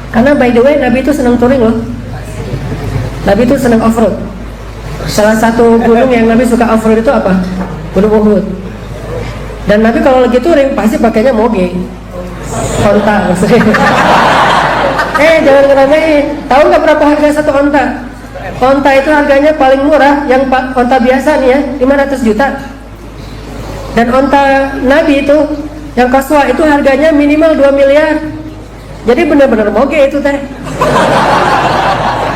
karena by the way Nabi itu senang touring loh. Nabi itu senang off-road. Salah satu gunung yang Nabi suka off-road itu apa? Gunung Uhud. Dan Nabi kalau lagi touring pasti pakainya moge, onta maksudnya. Jangan ngeremehin. Tahu nggak berapa harga satu onta? Onta itu harganya paling murah, yang onta biasa nih ya, 500 juta. Dan onta Nabi itu, yang Qaswa itu harganya minimal 2 miliar. Jadi benar-benar moge itu teh.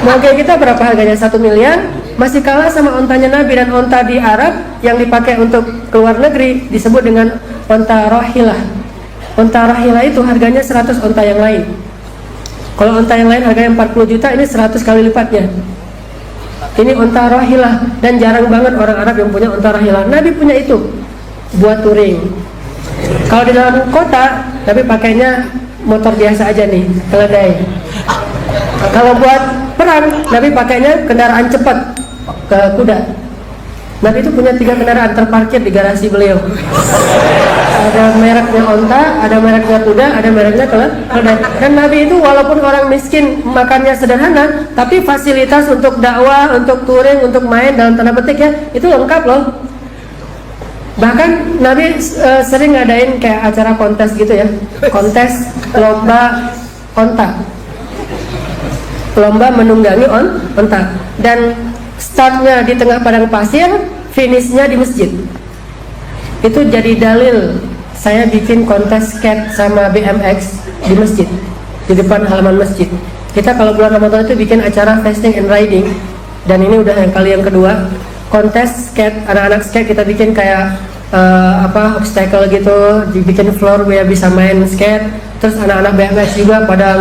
Moge kita berapa harganya? 1 miliar. Masih kalah sama ontanya Nabi. Dan onta di Arab yang dipakai untuk keluar negeri disebut dengan onta rohilah. Onta rohilah itu harganya 100 onta yang lain. Kalau onta yang lain harganya 40 juta, ini 100 kali lipatnya. Ini onta rohilah, dan jarang banget orang Arab yang punya onta rohilah. Nabi punya itu buat touring. Kalau di dalam kota, Nabi pakainya motor biasa aja nih, keledai. Kalau buat perang, Nabi pakainya kendaraan cepat, ke kuda. Nabi itu punya 3 kendaraan terparkir di garasi beliau. Ada mereknya onta, ada mereknya kuda, ada mereknya keledai. Dan Nabi itu walaupun orang miskin, makannya sederhana, tapi fasilitas untuk dakwah, untuk touring, untuk main dalam tanda petik ya, itu lengkap loh. Bahkan Nabi sering ngadain kayak acara kontes gitu ya, kontes lomba onta, lomba menunggangi onta. Dan startnya di tengah padang pasir, finishnya di masjid. Itu jadi dalil saya bikin kontes skate sama BMX di masjid, di depan halaman masjid. Kita kalau bulan Ramadan itu bikin acara fasting and riding, dan ini udah yang kali yang kedua. Kontes skate, anak-anak skate kita bikin kayak obstacle gitu, dibikin floor biar bisa main skate. Terus anak-anak BMX juga pada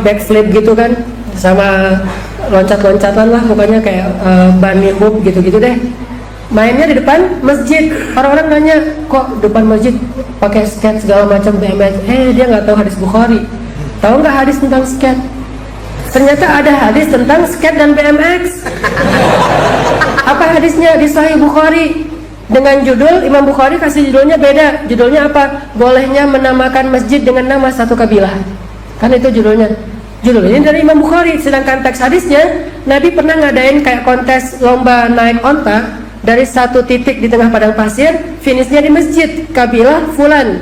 backflip gitu kan, sama loncat-loncatan lah, pokoknya kayak bunny hoop gitu-gitu deh. Mainnya di depan masjid. Orang-orang nanya, kok depan masjid pakai skate segala macam BMX? Dia nggak tahu hadis Bukhari. Tahu nggak hadis tentang skate? Ternyata ada hadis tentang skate dan BMX. Apa hadisnya? Di Sahih Bukhari dengan judul, Imam Bukhari kasih judulnya beda. Judulnya apa? Bolehnya menamakan masjid dengan nama satu kabilah. Kan itu judulnya. Judul ini dari Imam Bukhari. Sedangkan teks hadisnya, Nabi pernah ngadain kayak kontes lomba naik onta dari satu titik di tengah padang pasir, finishnya di masjid kabilah Fulan.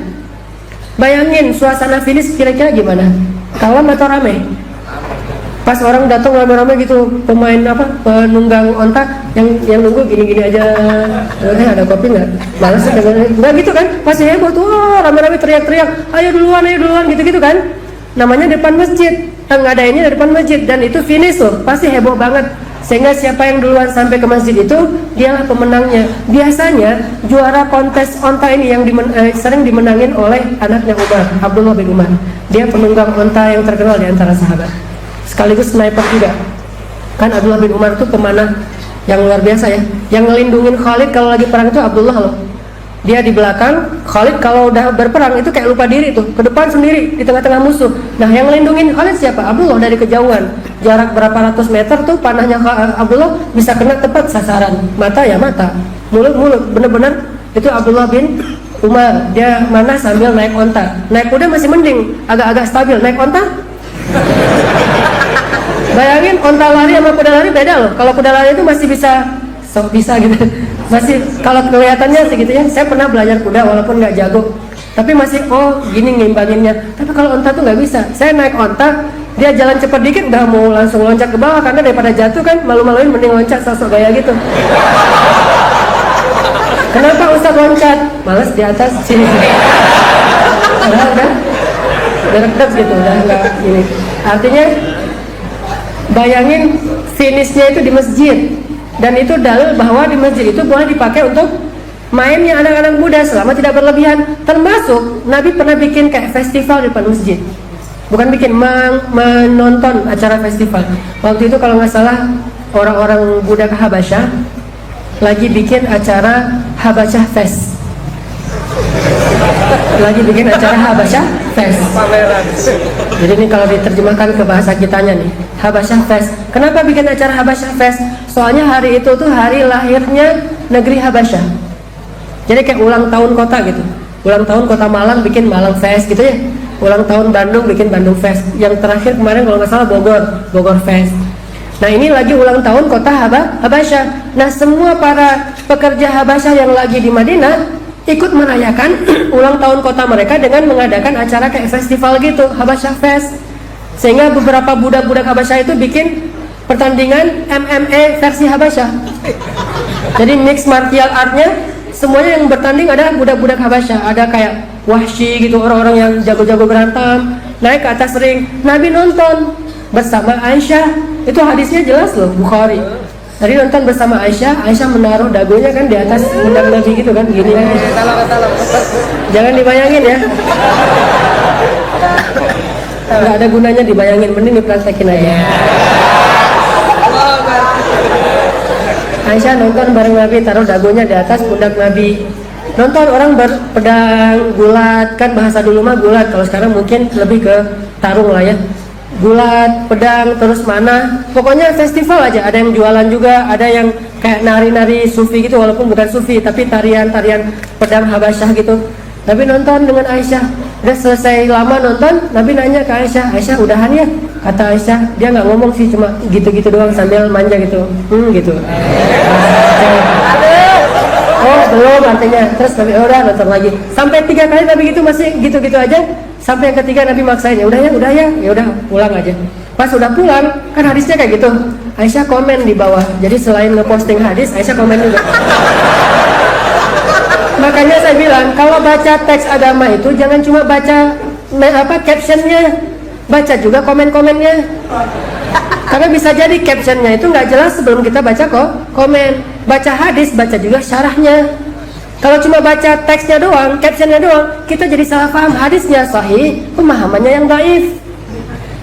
Bayangin suasana finish kira-kira gimana? Kalem atau rame? Pas orang datang rame-rame gitu, pemain penunggang onta yang nunggu gini-gini aja. Ada kopi nggak? Malas nggak gitu kan? Pasti heboh tuh, rame-rame teriak-teriak, ayo duluan gitu-gitu kan? Namanya depan masjid, ngadainnya di depan masjid, dan itu finish tuh, pasti heboh banget. Sehingga siapa yang duluan sampai ke masjid itu, dialah pemenangnya. Biasanya juara kontes onta ini yang sering dimenangin oleh anaknya Umar, Abdullah bin Umar. Dia penunggang onta yang terkenal di antara sahabat, sekaligus sniper juga. Kan Abdullah bin Umar itu pemanah yang luar biasa ya. Yang ngelindungin Khalid kalau lagi perang itu Abdullah loh. Dia di belakang, Khalid kalau udah berperang itu kayak lupa diri tuh, ke depan sendiri di tengah-tengah musuh. Nah yang ngelindungin Khalid siapa? Abdullah dari kejauhan. Jarak berapa ratus meter tuh panahnya Abdullah bisa kena tepat sasaran. Mata ya mata, mulut bener-bener. Itu Abdullah bin Umar. Dia mana sambil naik onta. Naik kuda masih mending, agak-agak stabil. Naik onta, bayangin onta lari sama kuda lari beda loh. Kalau kuda lari itu masih bisa gitu, masih kalau kelihatannya segitu ya. Saya pernah belajar kuda walaupun nggak jago, tapi masih gini ngimbanginnya. Tapi kalau onta tuh nggak bisa. Saya naik onta, dia jalan cepat dikit udah mau langsung loncat ke bawah, karena daripada jatuh kan malu-maluin, mending loncat sosok gaya gitu. Kenapa Ustadz loncat? Males di atas sini. Udah deg-deg gitu, udah nggak gini. Artinya bayangin finishnya itu di masjid. Dan itu dalil bahwa di masjid itu boleh dipakai untuk mainnya anak-anak muda selama tidak berlebihan. Termasuk Nabi pernah bikin kayak festival di depan masjid. Bukan bikin, menonton acara festival. Waktu itu kalau nggak salah orang-orang budak Habasyah lagi bikin acara Habasyah Fest. Lagi bikin acara Habasyah Fest. Jadi ini kalau diterjemahkan ke bahasa kitanya nih, Habasyah Fest. Kenapa bikin acara Habasyah Fest? Soalnya hari itu tuh hari lahirnya negeri Habasyah. Jadi kayak ulang tahun kota gitu. ulang tahun Kota Malang bikin Malang Fest gitu ya, ulang tahun Bandung bikin Bandung Fest, yang terakhir kemarin kalau nggak salah Bogor Fest. Nah ini lagi ulang tahun kota Habasyah. Nah semua para pekerja Habasyah yang lagi di Madinah ikut merayakan ulang tahun kota mereka dengan mengadakan acara kayak festival gitu, Habasyah Fest. Sehingga beberapa budak-budak Habasyah itu bikin pertandingan MMA versi Habasyah. Jadi mix martial artnya, semuanya yang bertanding ada budak-budak Habasyah. Ada kayak Wahsy gitu, orang-orang yang jago-jago berantem, naik ke atas ring. Nabi nonton bersama Aisyah. Itu hadisnya jelas loh, Bukhari. Tadi nonton bersama Aisyah, Aisyah menaruh dagunya kan di atas pundak Nabi gitu kan, gini kan. Jangan dibayangin ya. Nggak ada gunanya dibayangin, mending dipraktekin aja. Aisyah nonton bareng Nabi, taruh dagunya di atas pundak Nabi. Nonton orang berpedang, gulat, kan bahasa dulu mah gulat, kalau sekarang mungkin lebih ke tarung lah ya. Gulat, pedang, terus mana, pokoknya festival aja. Ada yang jualan juga, ada yang kayak nari-nari sufi gitu, walaupun bukan sufi tapi tarian-tarian pedang Habasyah gitu. Nabi nonton dengan Aisyah. Udah selesai lama nonton, Nabi nanya ke Aisyah, Aisyah udahan ya? Kata Aisyah, dia nggak ngomong sih, cuma gitu-gitu doang sambil manja gitu, gitu. Oh belum artinya. Terus Nabi udah nonton lagi. Sampai 3 kali Nabi gitu masih gitu-gitu aja. Sampai yang ketiga Nabi maksain, ya udah pulang aja. Pas udah pulang, kan hadisnya kayak gitu. Aisyah komen di bawah. Jadi selain ngeposting hadis, Aisyah komen juga. Makanya saya bilang, kalau baca teks agama itu jangan cuma baca captionnya, baca juga komen-komennya. Karena bisa jadi captionnya itu nggak jelas sebelum kita baca komen. Baca hadis, baca juga syarahnya. Kalau cuma baca teksnya doang, captionnya doang, kita jadi salah paham. Hadisnya sahih, pemahamannya yang dhaif.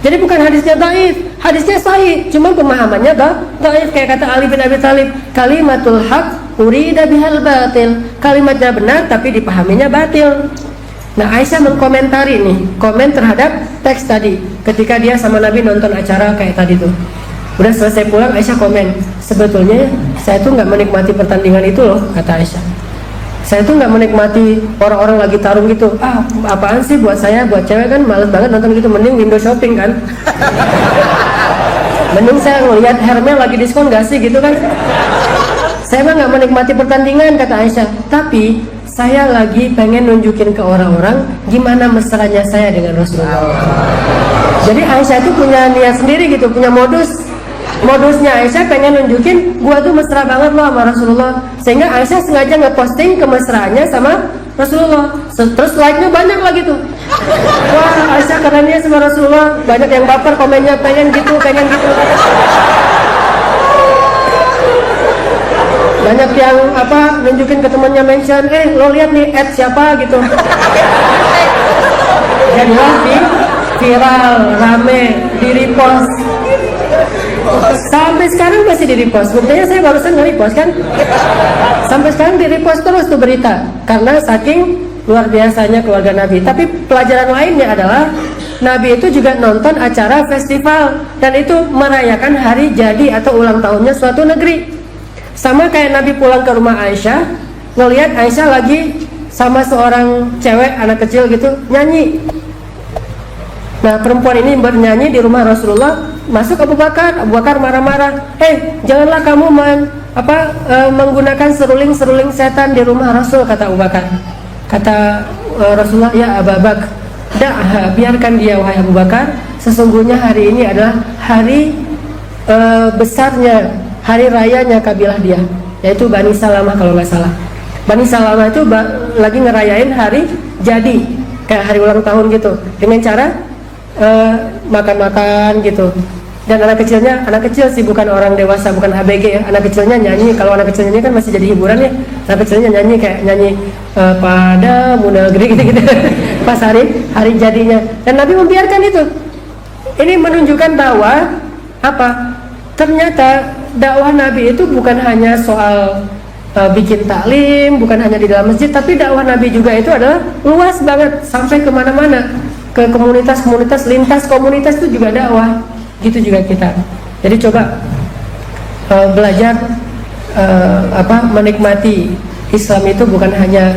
Jadi bukan hadisnya dhaif, hadisnya sahih, cuma pemahamannya dhaif. Kayak kata Ali bin Abi Thalib, kalimatul haq urida bihal batil. Kalimatnya benar tapi dipahaminya batil. Nah Aisyah mengkomentari nih, komen terhadap teks tadi ketika dia sama Nabi nonton acara kayak tadi tuh. Udah selesai pulang, Aisyah komen, sebetulnya saya tuh nggak menikmati pertandingan itu loh, kata Aisyah. Saya tuh nggak menikmati orang-orang lagi tarung gitu. Apaan sih buat saya, buat cewek kan males banget nonton gitu. Mending window shopping kan. Mending saya ngelihat Hermes lagi diskon gak sih gitu kan. Saya mah nggak menikmati pertandingan, kata Aisyah. Tapi saya lagi pengen nunjukin ke orang-orang gimana mesranya saya dengan Rasulullah. Jadi Aisyah itu punya niat sendiri gitu, punya modusnya Aisyah pengen nunjukin gua tuh mesra banget loh sama Rasulullah, sehingga Aisyah sengaja ngeposting kemesraannya sama Rasulullah. Terus like-nya banyak lagi tuh. Wah Aisyah kerennya sama Rasulullah. Banyak yang baper komennya, pengen gitu. Banyak yang nunjukin ke temennya, mention, lo lihat nih siapa gitu. Jadilah viral, rame, di repost. Sampai sekarang masih di repost. Buktinya saya barusan nge-repost kan. Sampai sekarang di repost terus tuh berita, karena saking luar biasanya keluarga Nabi. Tapi pelajaran lainnya adalah Nabi itu juga nonton acara festival, dan itu merayakan hari jadi atau ulang tahunnya suatu negeri. Sama kayak Nabi pulang ke rumah Aisyah, ngelihat Aisyah lagi sama seorang cewek anak kecil gitu nyanyi. Nah perempuan ini bernyanyi di rumah Rasulullah. Masuk Abu Bakar marah-marah. Janganlah kamu menggunakan seruling setan di rumah Rasul, kata Abu Bakar. Kata Rasulullah, ya Abu Bakar, biarkan dia wahai Abu Bakar. Sesungguhnya hari ini adalah hari besarnya, hari rayanya kabilah dia, yaitu Bani Salamah kalau nggak salah. Bani Salamah itu lagi ngerayain hari jadi, kayak hari ulang tahun gitu, dengan cara makan-makan gitu. Dan anak kecil sih, bukan orang dewasa, bukan ABG ya. Anak kecilnya nyanyi. Kalau anak kecil nyanyi kan masih jadi hiburan ya. Anak kecilnya nyanyi kayak nyanyi pada Muda Negeri gitu. Pas hari jadinya. Dan Nabi membiarkan itu. Ini menunjukkan bahwa ternyata dakwah Nabi itu bukan hanya soal bikin taklim, bukan hanya di dalam masjid, tapi dakwah Nabi juga itu adalah luas banget, sampai kemana-mana, ke komunitas-komunitas, lintas komunitas itu juga dakwah. Gitu juga kita. Jadi coba belajar menikmati Islam itu bukan hanya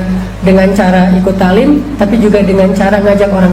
dengan cara ikut talim, tapi juga dengan cara ngajak orang